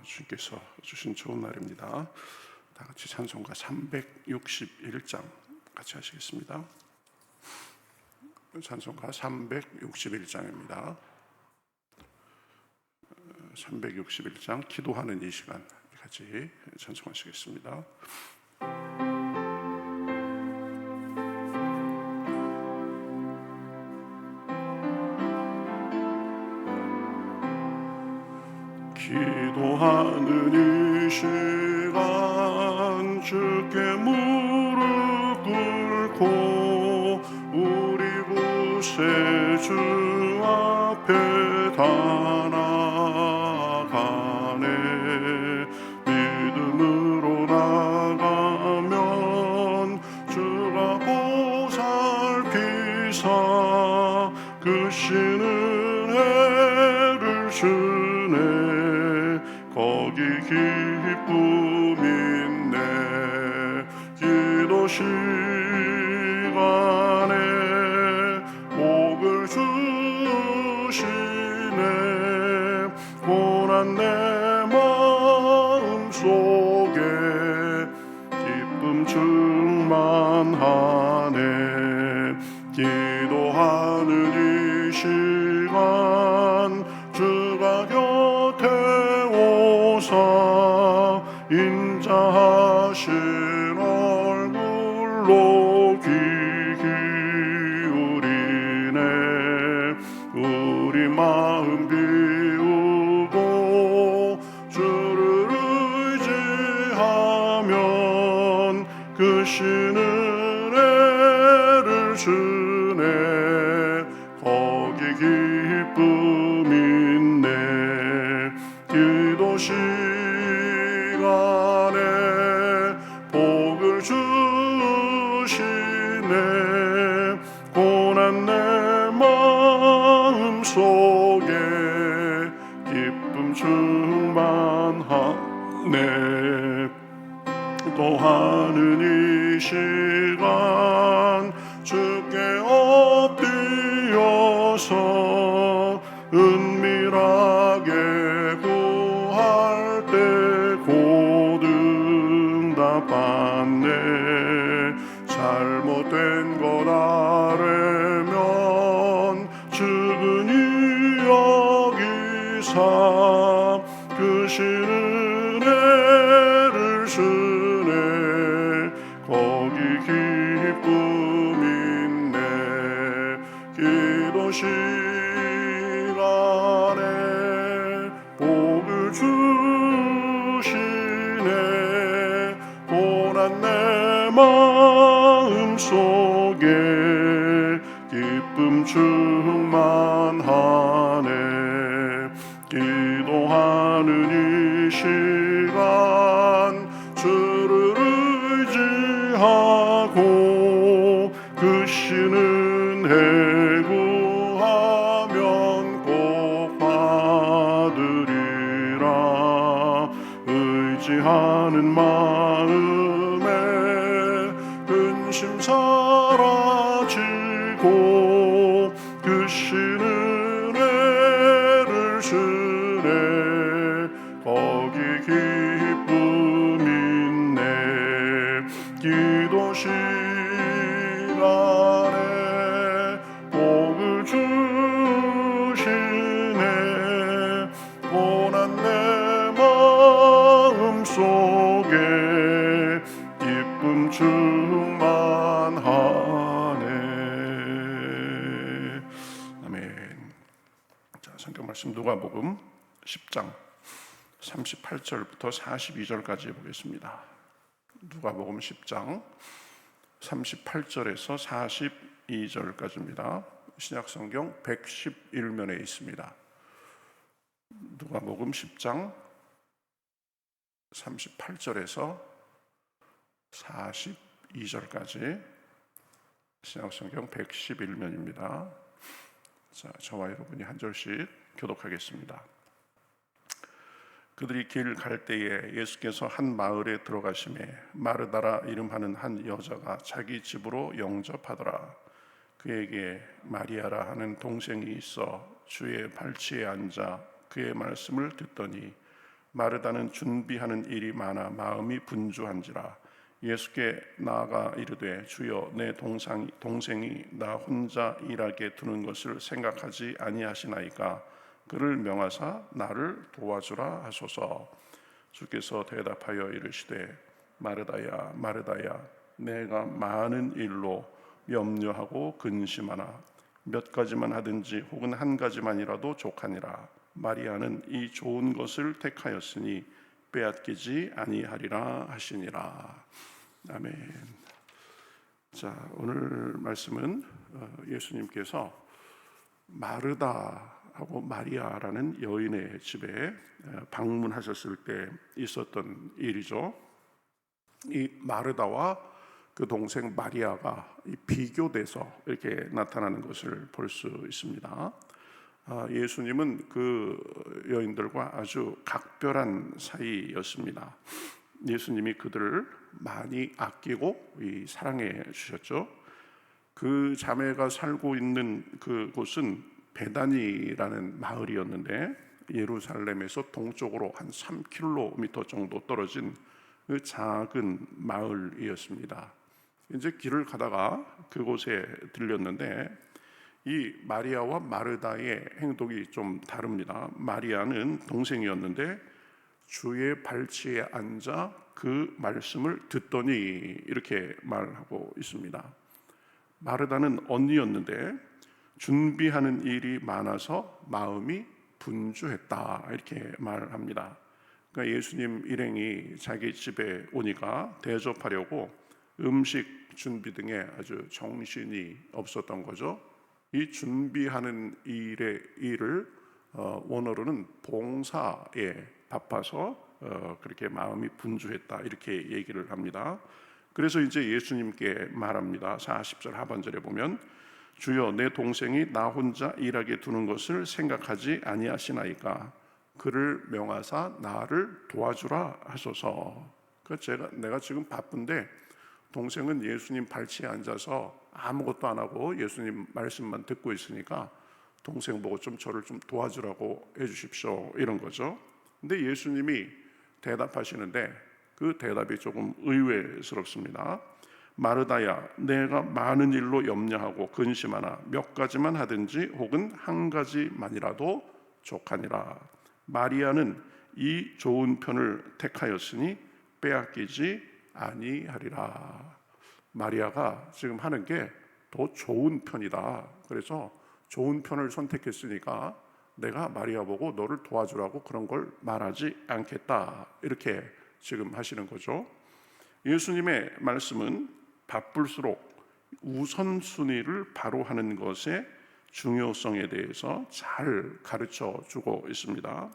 주님께서 주신 좋은 날입니다. 다 같이 찬송가 361장 같이 하시겠습니다. 찬송가 361장입니다. 361장 기도하는 이 시간 같이 찬송하시겠습니다. 기도하는 이 시간 주께 무릎 꿇고 우리 구세주 앞에 나가네. 믿음으로 나가면 주가 보살피사 크신 은혜를 주네. 거기 기쁨 있네. 기도 시간에 복을 주시네. 고난 내 마음 속에 기쁨 충만하네. 기도하는 이 시간 주가 곁에 오사 인자하신 얼굴로 귀 기울이네. 우리 마음 비우고 주를 의지하면 크신 은혜를 주네. 거기 기쁨 있네. 기도 시간에 복을 주시네. 고난 내 마음 속에 기쁨 충만하네. 기도하는 이 시간 주께 엎드려서 은밀하게 구할 때 곧 응답받네. 잘못된 것 아뢰면 측은히 여기사 크신 은혜를 주네. 거기 기쁨 있네. 기도 시간에 복을 주시네. 고난 내 마음 속에 기쁨 충만하네. 기도하는 이 시간 주를 의지하고 크신 은혜 구하면 꼭 받으리라. 의지하는 마음에 근심 사라지고 크신 은혜를 주네. 거기 기쁨 있네. 기도 시간에 복을 주시네. 고난 내 마음 속에 기쁨 충만하네. 아멘. 자, 성경 말씀 누가복음 10장 38절부터 42절까지 보겠습니다. 누가복음 10장 38절에서 42절까지입니다. 신약성경 111면에 있습니다. 누가복음 10장 38절에서 42절까지 신약성경 111면입니다. 자, 저와 여러분이 한 절씩 교독하겠습니다. 그들이 길 갈 때에 예수께서 한 마을에 들어가시매 마르다라 이름하는 한 여자가 자기 집으로 영접하더라. 그에게 마리아라 하는 동생이 있어 주의 발치에 앉아 그의 말씀을 듣더니 마르다는 준비하는 일이 많아 마음이 분주한지라. 예수께 나아가 이르되 주여 내 동생이 나 혼자 일하게 두는 것을 생각하지 아니하시나이까. 그를 명하사 나를 도와주라 하소서. 주께서 대답하여 이르시되 마르다야 마르다야, 내가 많은 일로 염려하고 근심하나 몇 가지만 하든지 혹은 한 가지만이라도 족하니라. 마리아는 이 좋은 것을 택하였으니 빼앗기지 아니하리라 하시니라. 아멘. 자, 오늘 말씀은 예수님께서 마르다하고 마리아라는 여인의 집에 방문하셨을 때 있었던 일이죠. 이 마르다와 그 동생 마리아가 비교돼서 이렇게 나타나는 것을 볼 수 있습니다. 예수님은 그 여인들과 아주 각별한 사이였습니다. 예수님이 그들을 많이 아끼고 사랑해 주셨죠. 그 자매가 살고 있는 그곳은 베다니라는 마을이었는데, 예루살렘에서 동쪽으로 한 3km 정도 떨어진 그 작은 마을이었습니다. 이제 길을 가다가 그곳에 들렸는데, 이 마리아와 마르다의 행동이 좀 다릅니다. 마리아는 동생이었는데 주의 발치에 앉아 그 말씀을 듣더니 이렇게 말하고 있습니다. 마르다는 언니였는데 준비하는 일이 많아서 마음이 분주했다, 이렇게 말합니다. 그러니까 예수님 일행이 자기 집에 오니까 대접하려고 음식 준비 등에 아주 정신이 없었던 거죠. 이 준비하는 일을 원어로는 봉사에 바빠서 그렇게 마음이 분주했다, 이렇게 얘기를 합니다. 그래서 이제 예수님께 말합니다. 40절 하반절에 보면 주여 내 동생이 나 혼자 일하게 두는 것을 생각하지 아니하시나이까. 그를 명하사 나를 도와주라 하소서. 내가 지금 바쁜데 동생은 예수님 발치에 앉아서 아무것도 안 하고 예수님 말씀만 듣고 있으니까 동생 보고 저를 좀 도와주라고 해주십시오, 이런 거죠. 근데 예수님이 대답하시는데 그 대답이 조금 의외스럽습니다. 마르다야, 내가 많은 일로 염려하고 근심하나 몇 가지만 하든지 혹은 한 가지만이라도 족하니라. 마리아는 이 좋은 편을 택하였으니 빼앗기지 아니하리라. 마리아가 지금 하는 게 더 좋은 편이다. 그래서 좋은 편을 선택했으니까 내가 마리아 보고 너를 도와주라고 그런 걸 말하지 않겠다, 이렇게 지금 하시는 거죠. 예수님의 말씀은 바쁠수록 우선순위를 바로 하는 것의 중요성에 대해서 잘 가르쳐 주고 있습니다.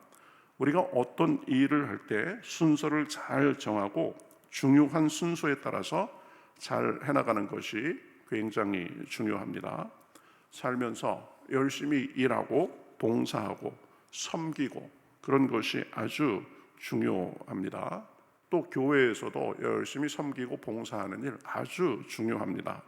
우리가 어떤 일을 할 때 순서를 잘 정하고 중요한 순서에 따라서 잘 해나가는 것이 굉장히 중요합니다. 살면서 열심히 일하고 봉사하고 섬기고 그런 것이 아주 중요합니다. 또 교회에서도 열심히 섬기고 봉사하는 일 아주 중요합니다.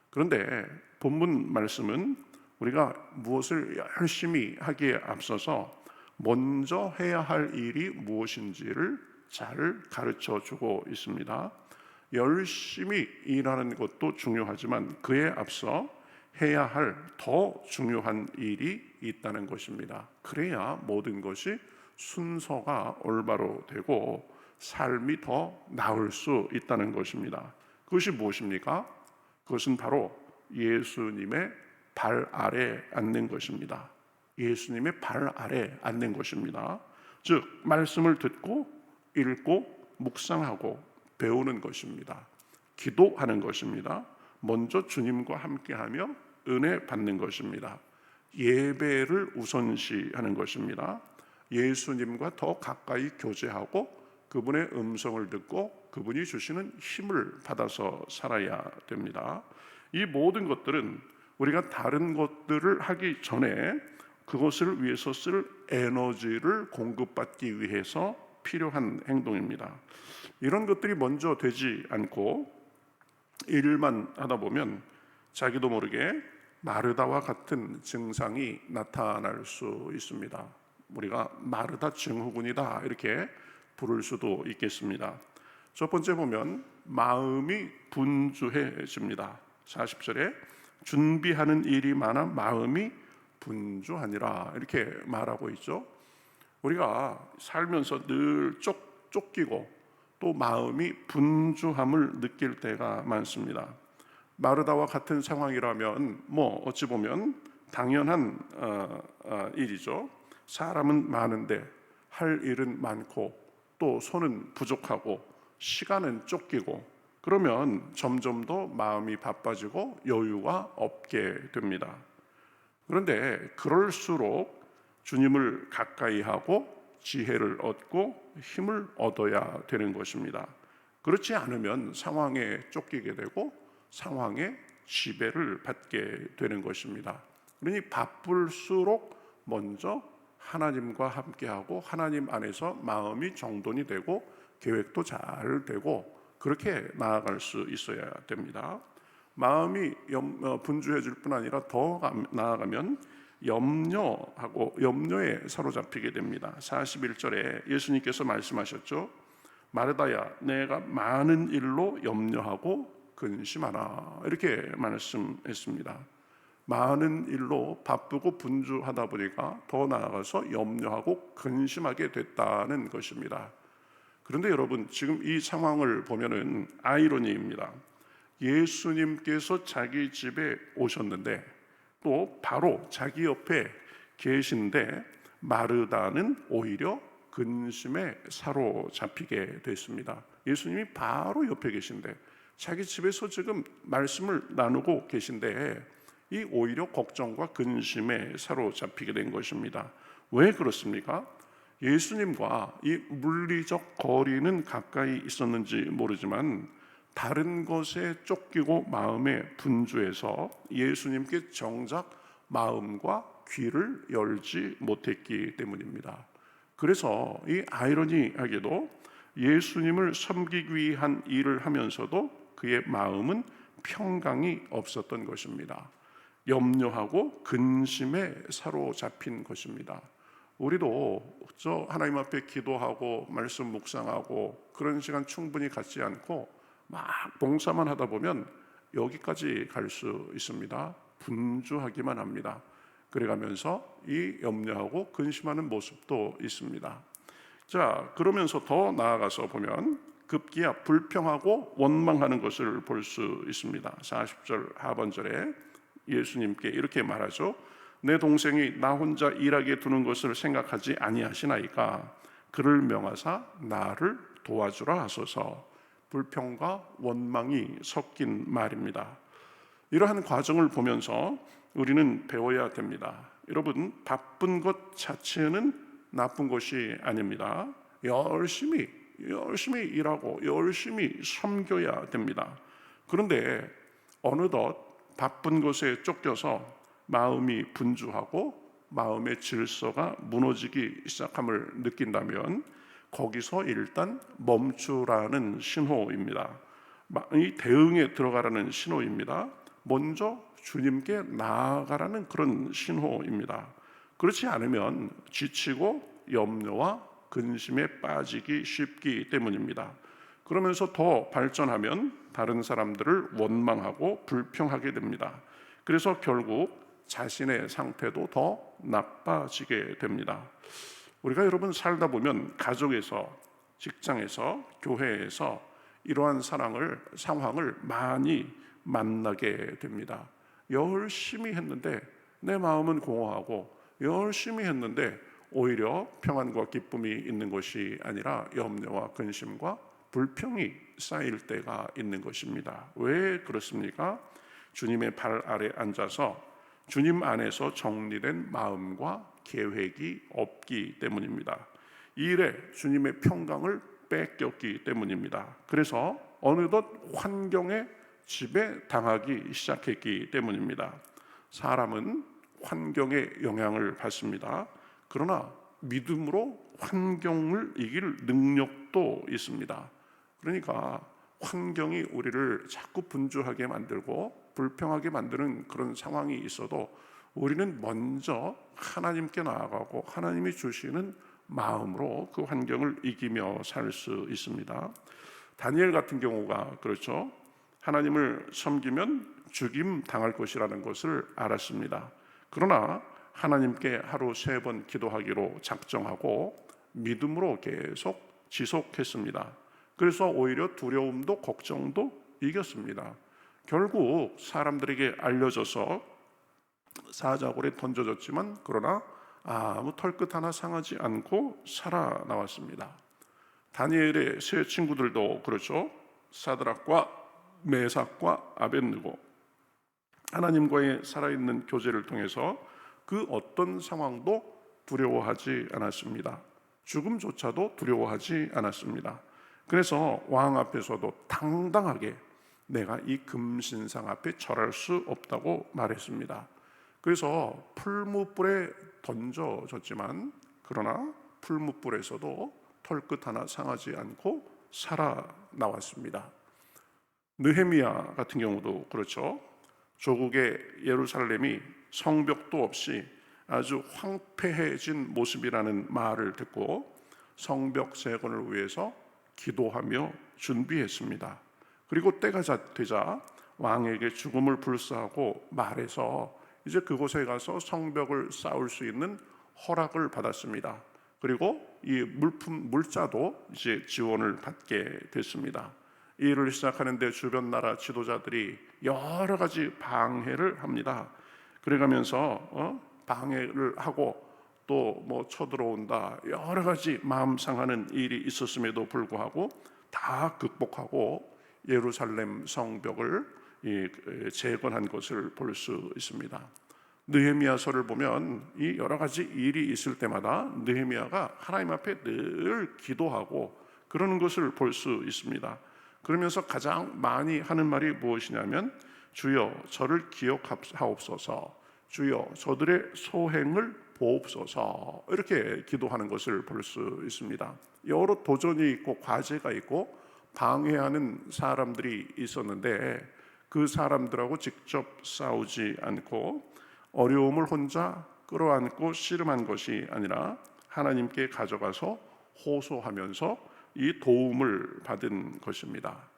그런데 본문 말씀은 우리가 무엇을 열심히 하기에 앞서서 먼저 해야 할 일이 무엇인지를 잘 가르쳐 주고 있습니다. 열심히 일하는 것도 중요하지만 그에 앞서 해야 할 더 중요한 일이 있다는 것입니다. 그래야 모든 것이 순서가 올바로 되고 삶이 더 나을 수 있다는 것입니다. 그것이 무엇입니까? 그것은 바로 예수님의 발 아래 앉는 것입니다. 예수님의 발 아래 앉는 것입니다. 즉 말씀을 듣고 읽고 묵상하고 배우는 것입니다. 기도하는 것입니다. 먼저 주님과 함께하며 은혜 받는 것입니다. 예배를 우선시하는 것입니다. 예수님과 더 가까이 교제하고 그분의 음성을 듣고 그분이 주시는 힘을 받아서 살아야 됩니다. 이 모든 것들은 우리가 다른 것들을 하기 전에 그것을 위해서 쓸 에너지를 공급받기 위해서 필요한 행동입니다. 이런 것들이 먼저 되지 않고 일만 하다 보면 자기도 모르게 마르다와 같은 증상이 나타날 수 있습니다. 우리가 마르다 증후군이다 이렇게 부를 수도 있겠습니다. 첫 번째 보면 마음이 분주해집니다. 40절에 준비하는 일이 많아 마음이 분주하니라 이렇게 말하고 있죠. 우리가 살면서 늘 쫓기고 또 마음이 분주함을 느낄 때가 많습니다. 마르다와 같은 상황이라면 어찌 보면 당연한 일이죠. 사람은 많은데 할 일은 많고 또 손은 부족하고 시간은 쫓기고 그러면 점점 더 마음이 바빠지고 여유가 없게 됩니다. 그런데 그럴수록 주님을 가까이 하고 지혜를 얻고 힘을 얻어야 되는 것입니다. 그렇지 않으면 상황에 쫓기게 되고 상황에 지배를 받게 되는 것입니다. 그러니 바쁠수록 먼저 하나님과 함께하고 하나님 안에서 마음이 정돈이 되고 계획도 잘 되고 그렇게 나아갈 수 있어야 됩니다. 마음이 분주해질 뿐 아니라 더 나아가면 염려에 사로잡히게 됩니다. 41절에 예수님께서 말씀하셨죠. 마르다야, 내가 많은 일로 염려하고 근심하라 이렇게 말씀했습니다. 많은 일로 바쁘고 분주하다 보니까 더 나아가서 염려하고 근심하게 됐다는 것입니다. 그런데 여러분, 지금 이 상황을 보면은 아이러니입니다. 예수님께서 자기 집에 오셨는데 또 바로 자기 옆에 계신데 마르다는 오히려 근심에 사로잡히게 됐습니다. 예수님이 바로 옆에 계신데 자기 집에서 지금 말씀을 나누고 계신데 이 오히려 걱정과 근심에 사로잡히게 된 것입니다. 왜 그렇습니까? 예수님과 이 물리적 거리는 가까이 있었는지 모르지만 다른 것에 쫓기고 마음에 분주해서 예수님께 정작 마음과 귀를 열지 못했기 때문입니다. 그래서 이 아이러니하게도 예수님을 섬기기 위한 일을 하면서도 그의 마음은 평강이 없었던 것입니다. 염려하고 근심에 사로잡힌 것입니다. 우리도 하나님 앞에 기도하고 말씀 묵상하고 그런 시간 충분히 갖지 않고 막 봉사만 하다 보면 여기까지 갈 수 있습니다. 분주하기만 합니다. 그래가면서 이 염려하고 근심하는 모습도 있습니다. 자, 그러면서 더 나아가서 보면 급기야 불평하고 원망하는 것을 볼 수 있습니다. 40절 하반절에 예수님께 이렇게 말하죠. 내 동생이 나 혼자 일하게 두는 것을 생각하지 아니하시나이까 그를 명하사 나를 도와주라 하소서. 불평과 원망이 섞인 말입니다. 이러한 과정을 보면서 우리는 배워야 됩니다. 여러분, 바쁜 것 자체는 나쁜 것이 아닙니다. 열심히 일하고 열심히 섬겨야 됩니다. 그런데 어느덧 바쁜 것에 쫓겨서 마음이 분주하고 마음의 질서가 무너지기 시작함을 느낀다면 거기서 일단 멈추라는 신호입니다. 이 대응에 들어가라는 신호입니다. 먼저 주님께 나아가라는 그런 신호입니다. 그렇지 않으면 지치고 염려와 근심에 빠지기 쉽기 때문입니다. 그러면서 더 발전하면 다른 사람들을 원망하고 불평하게 됩니다. 그래서 결국 자신의 상태도 더 나빠지게 됩니다. 우리가 여러분 살다 보면 가족에서, 직장에서, 교회에서 이러한 상황을 많이 만나게 됩니다. 열심히 했는데 내 마음은 공허하고 열심히 했는데 오히려 평안과 기쁨이 있는 것이 아니라 염려와 근심과 불평이 쌓일 때가 있는 것입니다. 왜 그렇습니까? 주님의 발 아래 앉아서 주님 안에서 정리된 마음과 계획이 없기 때문입니다. 이 일에 주님의 평강을 뺏겼기 때문입니다. 그래서 어느덧 환경에 지배당하기 시작했기 때문입니다. 사람은 환경의 영향을 받습니다. 그러나 믿음으로 환경을 이길 능력도 있습니다. 그러니까 환경이 우리를 자꾸 분주하게 만들고 불평하게 만드는 그런 상황이 있어도 우리는 먼저 하나님께 나아가고 하나님이 주시는 마음으로 그 환경을 이기며 살 수 있습니다. 다니엘 같은 경우가 그렇죠. 하나님을 섬기면 죽임 당할 것이라는 것을 알았습니다. 그러나 하나님께 하루 3번 기도하기로 작정하고 믿음으로 계속 지속했습니다. 그래서 오히려 두려움도 걱정도 이겼습니다. 결국 사람들에게 알려져서 사자굴에 던져졌지만 그러나 아무 털끝 하나 상하지 않고 살아나왔습니다. 다니엘의 세 친구들도 그렇죠. 사드락과 메삭과 아벳느고, 하나님과의 살아있는 교제를 통해서 그 어떤 상황도 두려워하지 않았습니다. 죽음조차도 두려워하지 않았습니다. 그래서 왕 앞에서도 당당하게 내가 이 금신상 앞에 절할 수 없다고 말했습니다. 그래서 풀무불에 던져졌지만 그러나 풀무불에서도 털끝 하나 상하지 않고 살아나왔습니다. 느헤미야 같은 경우도 그렇죠. 조국의 예루살렘이 성벽도 없이 아주 황폐해진 모습이라는 말을 듣고 성벽 재건을 위해서 기도하며 준비했습니다. 그리고 때가 되자 왕에게 죽음을 불사하고 말해서 이제 그곳에 가서 성벽을 쌓을 수 있는 허락을 받았습니다. 그리고 이 물자도 이제 지원을 받게 됐습니다. 이 일을 시작하는데 주변 나라 지도자들이 여러 가지 방해를 합니다. 그래가면서 방해를 하고 또 뭐 쳐들어온다, 여러 가지 마음 상하는 일이 있었음에도 불구하고 다 극복하고 예루살렘 성벽을 재건한 것을 볼 수 있습니다. 느헤미야서를 보면 이 여러 가지 일이 있을 때마다 느헤미야가 하나님 앞에 늘 기도하고 그러는 것을 볼 수 있습니다. 그러면서 가장 많이 하는 말이 무엇이냐면 주여 저를 기억하옵소서, 주여 저들의 소행을 보옵소서, 이렇게 기도하는 것을 볼 수 있습니다. 여러 도전이 있고 과제가 있고 방해하는 사람들이 있었는데 그 사람들하고 직접 싸우지 않고 어려움을 혼자 끌어안고 씨름한 것이 아니라 하나님께 가져가서 호소하면서 이 도움을 받은 것입니다.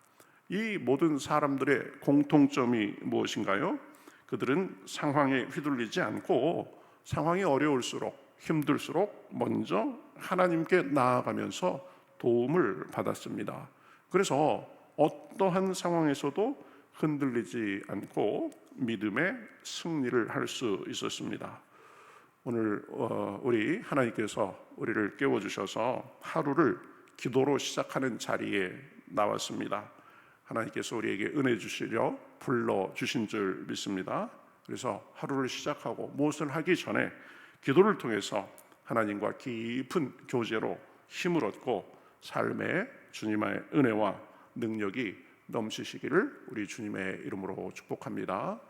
이 모든 사람들의 공통점이 무엇인가요? 그들은 상황에 휘둘리지 않고 상황이 어려울수록 힘들수록 먼저 하나님께 나아가면서 도움을 받았습니다. 그래서 어떠한 상황에서도 흔들리지 않고 믿음의 승리를 할 수 있었습니다. 오늘 우리 하나님께서 우리를 깨워주셔서 하루를 기도로 시작하는 자리에 나왔습니다. 하나님께서 우리에게 은혜 주시려 불러주신 줄 믿습니다. 그래서 하루를 시작하고 무엇을 하기 전에 기도를 통해서 하나님과 깊은 교제로 힘을 얻고 삶에 주님의 은혜와 능력이 넘치시기를 우리 주님의 이름으로 축복합니다.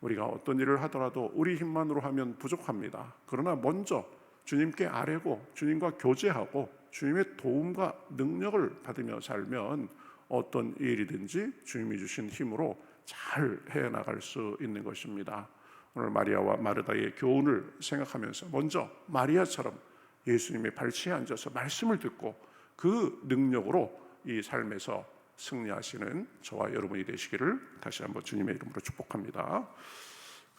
우리가 어떤 일을 하더라도 우리 힘만으로 하면 부족합니다. 그러나 먼저 주님께 아뢰고 주님과 교제하고 주님의 도움과 능력을 받으며 살면 어떤 일이든지 주님이 주신 힘으로 잘 해나갈 수 있는 것입니다. 오늘 마리아와 마르다의 교훈을 생각하면서 먼저 마리아처럼 예수님의 발치에 앉아서 말씀을 듣고 그 능력으로 이 삶에서 승리하시는 저와 여러분이 되시기를 다시 한번 주님의 이름으로 축복합니다.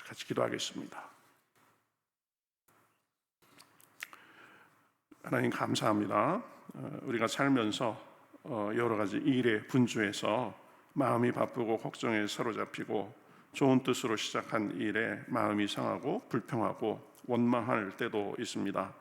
같이 기도하겠습니다. 하나님 감사합니다. 우리가 살면서 여러 가지 일에 분주해서 마음이 바쁘고 걱정에 사로잡히고 좋은 뜻으로 시작한 일에 마음이 상하고 불평하고 원망할 때도 있습니다.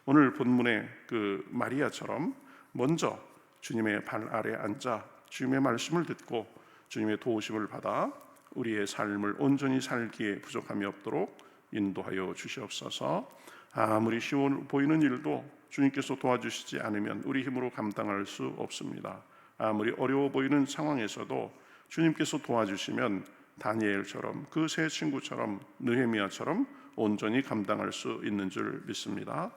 오늘 본문의 그 마리아처럼 먼저 주님의 발 아래 앉아 주님의 말씀을 듣고 주님의 도우심을 받아 우리의 삶을 온전히 살기에 부족함이 없도록 인도하여 주시옵소서. 아무리 쉬워 보이는 일도 주님께서 도와주시지 않으면 우리 힘으로 감당할 수 없습니다. 아무리 어려워 보이는 상황에서도 주님께서 도와주시면 다니엘처럼 그 세 친구처럼 느헤미야처럼 온전히 감당할 수 있는 줄 믿습니다.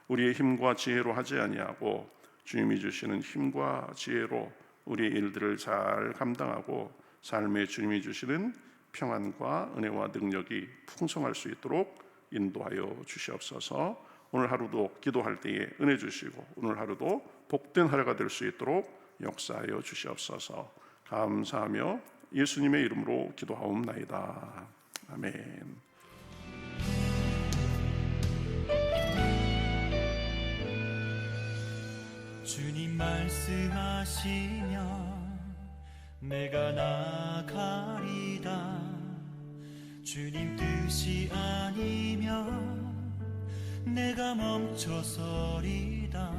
우리의 힘과 지혜로 하지 아니하고 주님이 주시는 힘과 지혜로 우리의 일들을 잘 감당하고 삶에 주님이 주시는 평안과 은혜와 능력이 풍성할 수 있도록 인도하여 주시옵소서. 오늘 하루도 기도할 때에 은혜 주시고 오늘 하루도 복된 하루가 될 수 있도록 역사하여 주시옵소서. 감사하며 예수님의 이름으로 기도하옵나이다. 아멘. 주님 말씀하시면 내가 나가리다. 주님 뜻이 아니면 내가 멈춰서리다.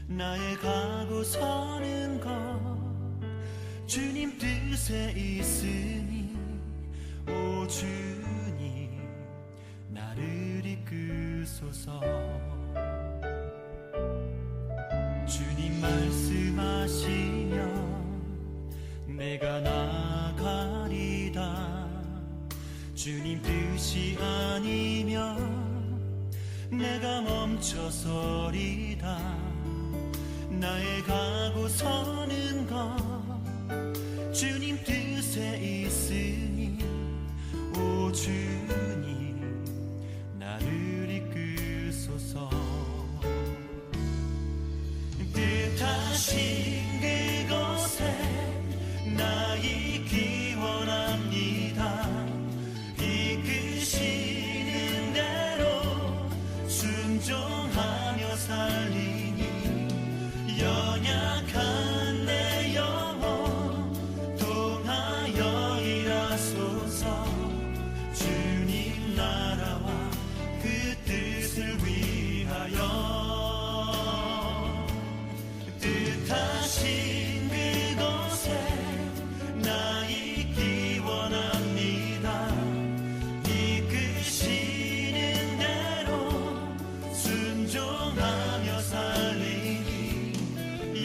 나의 가고 서는 것 주님 뜻에 있으니 오 주님 나를 이끄소서. 주님 말씀하시면 내가 나가리다. 주님 뜻이 아니면 내가 멈춰서리다. 나의 가고 서는 것 주님 뜻에 있으니 오 주님 나를 이끄소서. 뜻하신 그곳에 나 있기 원합니다. 이끄시는 대로 순종하며 살리니 연약한 내 영혼 통하여 일하소서. 주님 나라와 그 뜻을 위하여 뜻하신 그곳에 나 있기 원합니다. 이끄시는 대로 순종하며 살리니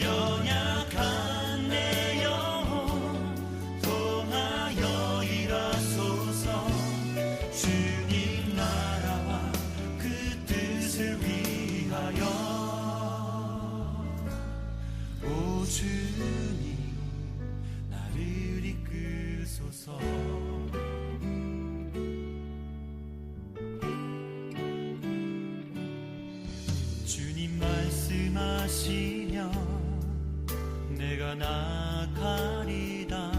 연약한 내 영혼 통하여 일하소서. 주님 나라와 그 뜻을 위하여 오 주님 나를 이끄소서. 주님 말씀하시면 내가 나가리다.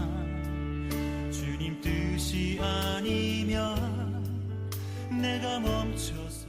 주님 뜻이 아니면 내가 멈춰서